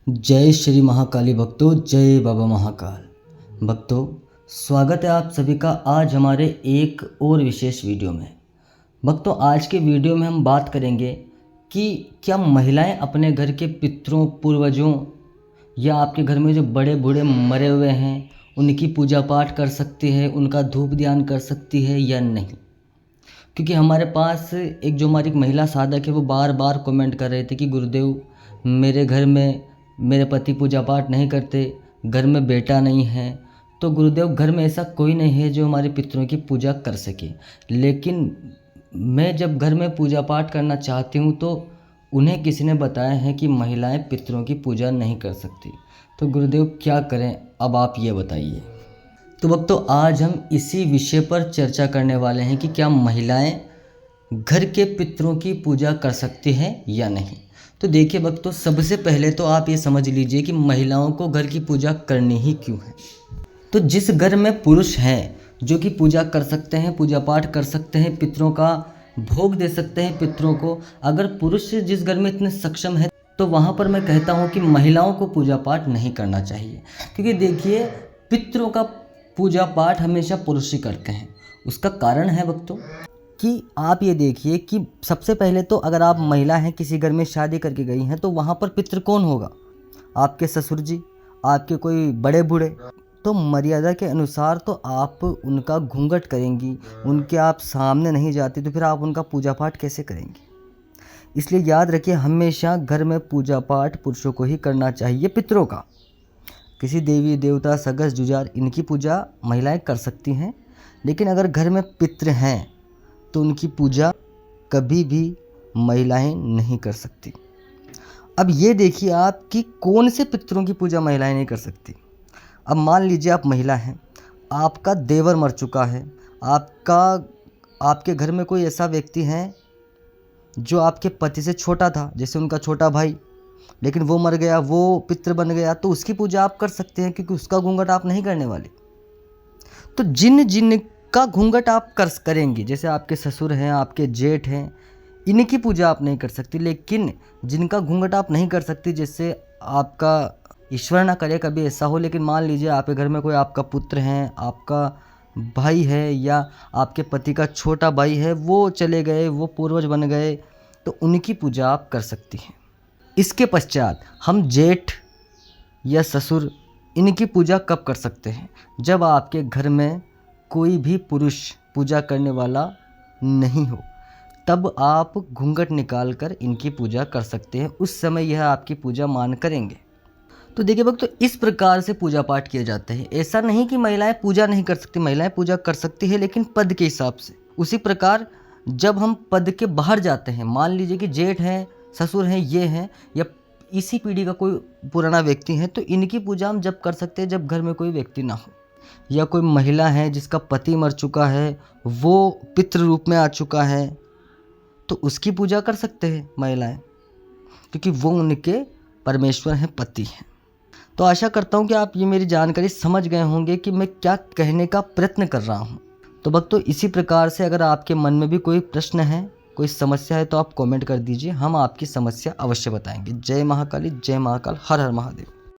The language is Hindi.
जय श्री महाकाली भक्तों, जय बाबा महाकाल भक्तों। स्वागत है आप सभी का आज हमारे एक और विशेष वीडियो में। भक्तों, आज के वीडियो में हम बात करेंगे कि क्या महिलाएं अपने घर के पितरों, पूर्वजों या आपके घर में जो बड़े बूढ़े मरे हुए हैं उनकी पूजा पाठ कर सकती है, उनका धूप ध्यान कर सकती है या नहीं। क्योंकि हमारे पास एक जो हमारी एक महिला साधक है वो बार बार कमेंट कर रहे थे कि गुरुदेव, मेरे घर में मेरे पति पूजा पाठ नहीं करते, घर में बेटा नहीं है। तो गुरुदेव, घर में ऐसा कोई नहीं है जो हमारे पितरों की पूजा कर सके, लेकिन मैं जब घर में पूजा पाठ करना चाहती हूँ तो उन्हें किसी ने बताया है कि महिलाएं पितरों की पूजा नहीं कर सकती। तो गुरुदेव क्या करें, अब आप ये बताइए। तो भक्तों, आज हम इसी विषय पर चर्चा करने वाले हैं कि क्या महिलाएं घर के पितरों की पूजा कर सकती हैं या नहीं। तो देखिए भक्तों, सबसे पहले तो आप ये समझ लीजिए कि महिलाओं को घर की पूजा करनी ही क्यों है। तो जिस घर में पुरुष हैं जो कि पूजा कर सकते हैं, पूजा पाठ कर सकते हैं, पितरों का भोग दे सकते हैं पितरों को, अगर पुरुष जिस घर में इतने सक्षम है तो वहाँ पर मैं कहता हूँ कि महिलाओं को पूजा पाठ नहीं करना चाहिए। क्योंकि देखिए, पितरों का पूजा पाठ हमेशा पुरुष ही करते हैं। उसका कारण है भक्तों कि आप ये देखिए कि सबसे पहले तो अगर आप महिला हैं, किसी घर में शादी करके गई हैं, तो वहाँ पर पितृ कौन होगा? आपके ससुर जी, आपके कोई बड़े बूढ़े। तो मर्यादा के अनुसार तो आप उनका घूंघट करेंगी, उनके आप सामने नहीं जाती, तो फिर आप उनका पूजा पाठ कैसे करेंगी? इसलिए याद रखिए, हमेशा घर में पूजा पाठ पुरुषों को ही करना चाहिए। पितरों का, किसी देवी देवता, सगस जुझार, इनकी पूजा महिलाएं कर सकती हैं, लेकिन अगर घर में पितृ हैं तो उनकी पूजा कभी भी महिलाएं नहीं कर सकती। अब ये देखिए आप कि कौन से पितरों की पूजा महिलाएं नहीं कर सकती। अब मान लीजिए आप महिला हैं, आपका देवर मर चुका है, आपके घर में कोई ऐसा व्यक्ति है जो आपके पति से छोटा था, जैसे उनका छोटा भाई, लेकिन वो मर गया, वो पितृ बन गया, तो उसकी पूजा आप कर सकते हैं क्योंकि उसका घूंघट आप नहीं करने वाले। तो जिन का घूंघट आप करेंगी, जैसे आपके ससुर हैं, आपके जेठ हैं, इनकी पूजा आप नहीं कर सकती। लेकिन जिनका घूंघट आप नहीं कर सकती, जैसे आपका, ईश्वर ना करे कभी ऐसा हो, लेकिन मान लीजिए आपके घर में कोई आपका पुत्र है, आपका भाई है, या आपके पति का छोटा भाई है, वो चले गए, वो पूर्वज बन गए, तो उनकी पूजा आप कर सकती हैं। इसके पश्चात हम जेठ या ससुर, इनकी पूजा कब कर सकते हैं? जब आपके घर में कोई भी पुरुष पूजा करने वाला नहीं हो, तब आप घूंघट निकाल कर इनकी पूजा कर सकते हैं। उस समय यह आपकी पूजा मान करेंगे। तो देखिए भक्तों, तो इस प्रकार से पूजा पाठ किए जाते हैं। ऐसा नहीं कि महिलाएं पूजा नहीं कर सकती, महिलाएं पूजा कर सकती है, लेकिन पद के हिसाब से। उसी प्रकार जब हम पद के बाहर जाते हैं, मान लीजिए कि जेठ हैं, ससुर हैं, ये हैं, या इसी पीढ़ी का कोई पुराना व्यक्ति है, तो इनकी पूजा हम जब कर सकते हैं जब घर में कोई व्यक्ति ना हो, या कोई महिला है जिसका पति मर चुका है, वो पितृ रूप में आ चुका है, तो उसकी पूजा कर सकते हैं महिलाएं, क्योंकि वो उनके परमेश्वर हैं, पति हैं। तो आशा करता हूँ कि आप ये मेरी जानकारी समझ गए होंगे कि मैं क्या कहने का प्रयत्न कर रहा हूँ। तो भक्तों, इसी प्रकार से अगर आपके मन में भी कोई प्रश्न है, कोई समस्या है, तो आप कमेंट कर दीजिए, हम आपकी समस्या अवश्य बताएंगे। जय महाकाली, जय महाकाल, हर हर महादेव।